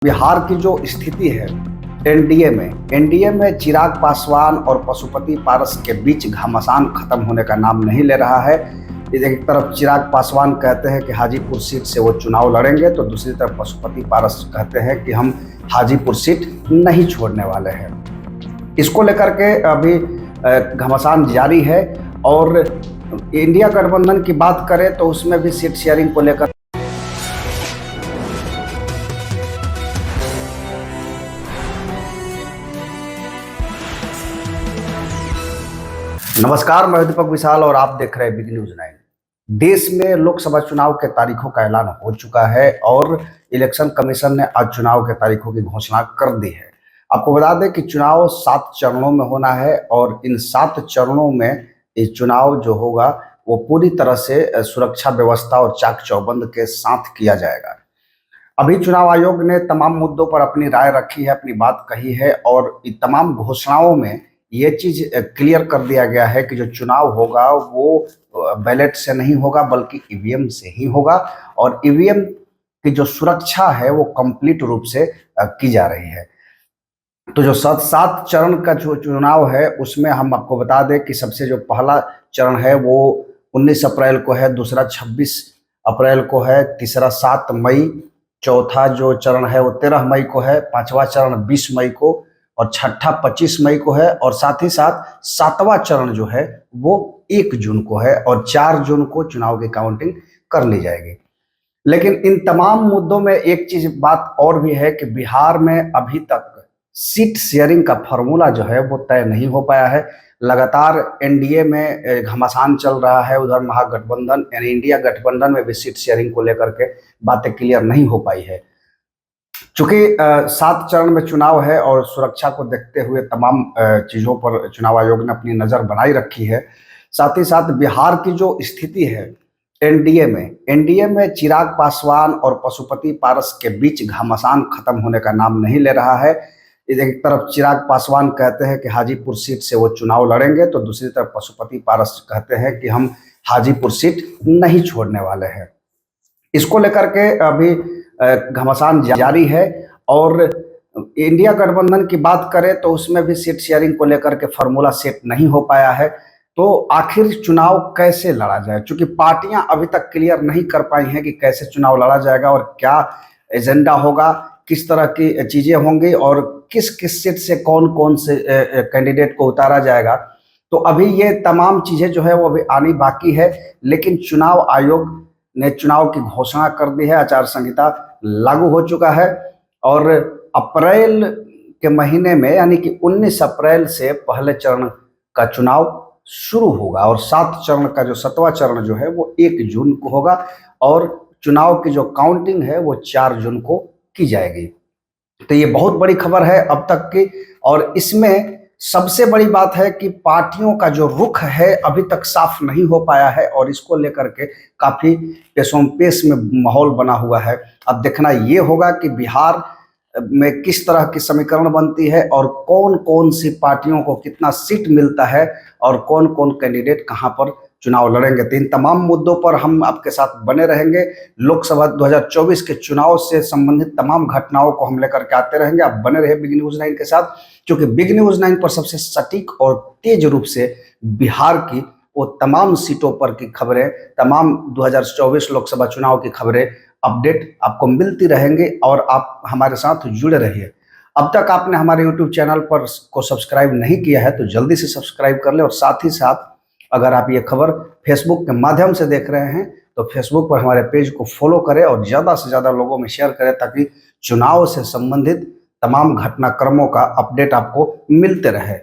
बिहार की जो स्थिति है एनडीए में चिराग पासवान और पशुपति पारस के बीच घमासान खत्म होने का नाम नहीं ले रहा है। एक तरफ चिराग पासवान कहते हैं कि हाजीपुर सीट से वो चुनाव लड़ेंगे, तो दूसरी तरफ पशुपति पारस कहते हैं कि हम हाजीपुर सीट नहीं छोड़ने वाले हैं। इसको लेकर के अभी घमासान जारी है। और इंडिया गठबंधन की बात करें तो उसमें भी सीट शेयरिंग को लेकर नमस्कार, मैं दीपक विशाल और आप देख रहे हैं बिग न्यूज 9। देश में लोकसभा चुनाव के तारीखों का ऐलान हो चुका है और इलेक्शन कमीशन ने आज चुनाव के तारीखों की घोषणा कर दी है। आपको बता दें कि चुनाव 7 चरणों में होना है और इन 7 चरणों में ये चुनाव जो होगा वो पूरी तरह से सुरक्षा व्यवस्था और चाक चौबंद के साथ किया जाएगा। अभी चुनाव आयोग ने तमाम मुद्दों पर अपनी राय रखी है, अपनी बात कही है और इन तमाम घोषणाओं में ये चीज क्लियर कर दिया गया है कि जो चुनाव होगा वो बैलेट से नहीं होगा बल्कि ईवीएम से ही होगा और ईवीएम की जो सुरक्षा है वो कंप्लीट रूप से की जा रही है। तो जो 7 चरण का जो चुनाव है उसमें हम आपको बता दें कि सबसे जो पहला चरण है वो 19 अप्रैल को है, दूसरा 26 अप्रैल को है, तीसरा 7 मई, चौथा जो चरण है वो 13 मई को है, पांचवा चरण 20 मई को और छठा 25 मई को है और साथ ही साथ 7वां चरण जो है वो 1 जून को है और 4 जून को चुनाव की काउंटिंग कर ली जाएगी। लेकिन इन तमाम मुद्दों में एक चीज बात और भी है कि बिहार में अभी तक सीट शेयरिंग का फॉर्मूला जो है वो तय नहीं हो पाया है। लगातार एनडीए में घमासान चल रहा है, उधर महागठबंधन यानी इंडिया गठबंधन में भी सीट शेयरिंग को लेकर के बातें क्लियर नहीं हो पाई है। चूंकि 7 चरण में चुनाव है और सुरक्षा को देखते हुए तमाम चीज़ों पर चुनाव आयोग ने अपनी नज़र बनाई रखी है। साथ ही साथ बिहार की जो स्थिति है एनडीए में चिराग पासवान और पशुपति पारस के बीच घमासान खत्म होने का नाम नहीं ले रहा है। एक तरफ चिराग पासवान कहते हैं कि हाजीपुर सीट से वो चुनाव लड़ेंगे, तो दूसरी तरफ पशुपति पारस कहते हैं कि हम हाजीपुर सीट नहीं छोड़ने वाले हैं। इसको लेकर के अभी घमासान जारी है। और इंडिया गठबंधन की बात करें तो उसमें भी सीट शेयरिंग को लेकर के फॉर्मूला सेट नहीं हो पाया है। तो आखिर चुनाव कैसे लड़ा जाए, क्योंकि पार्टियां अभी तक क्लियर नहीं कर पाई हैं कि कैसे चुनाव लड़ा जाएगा और क्या एजेंडा होगा, किस तरह की चीजें होंगी और किस किस सीट से कौन कौन से कैंडिडेट को उतारा जाएगा। तो अभी ये तमाम चीजें जो है वो अभी आनी बाकी है। लेकिन चुनाव आयोग ने चुनाव की घोषणा कर दी है, आचार संहिता लागू हो चुका है और अप्रैल के महीने में यानी कि 19 अप्रैल से पहले चरण का चुनाव शुरू होगा और 7 चरण का जो 7वां चरण जो है वो 1 जून को होगा और चुनाव की जो काउंटिंग है वो 4 जून को की जाएगी। तो ये बहुत बड़ी खबर है अब तक की और इसमें सबसे बड़ी बात है कि पार्टियों का जो रुख है अभी तक साफ नहीं हो पाया है और इसको लेकर के काफी पेशोंपेश में माहौल बना हुआ है। अब देखना ये होगा कि बिहार में किस तरह की समीकरण बनती है और कौन कौन सी पार्टियों को कितना सीट मिलता है और कौन कौन कैंडिडेट कहां पर चुनाव लड़ेंगे। तो इन तमाम मुद्दों पर हम आपके साथ बने रहेंगे। लोकसभा 2024 के चुनाव से संबंधित तमाम घटनाओं को हम लेकर के आते रहेंगे। आप बने रहे बिग न्यूज 9 के साथ, क्योंकि बिग न्यूज 9 पर सबसे सटीक और तेज रूप से बिहार की वो तमाम सीटों पर की खबरें, तमाम 2024 लोकसभा चुनाव की खबरें, अपडेट आपको मिलती रहेंगे और आप हमारे साथ जुड़े रहिए। अब तक आपने हमारे यूट्यूब चैनल पर को सब्सक्राइब नहीं किया है तो जल्दी से सब्सक्राइब कर ले और साथ ही साथ अगर आप ये खबर फेसबुक के माध्यम से देख रहे हैं तो फेसबुक पर हमारे पेज को फॉलो करें और ज़्यादा से ज़्यादा लोगों में शेयर करें ताकि चुनाव से संबंधित तमाम घटनाक्रमों का अपडेट आपको मिलते रहे।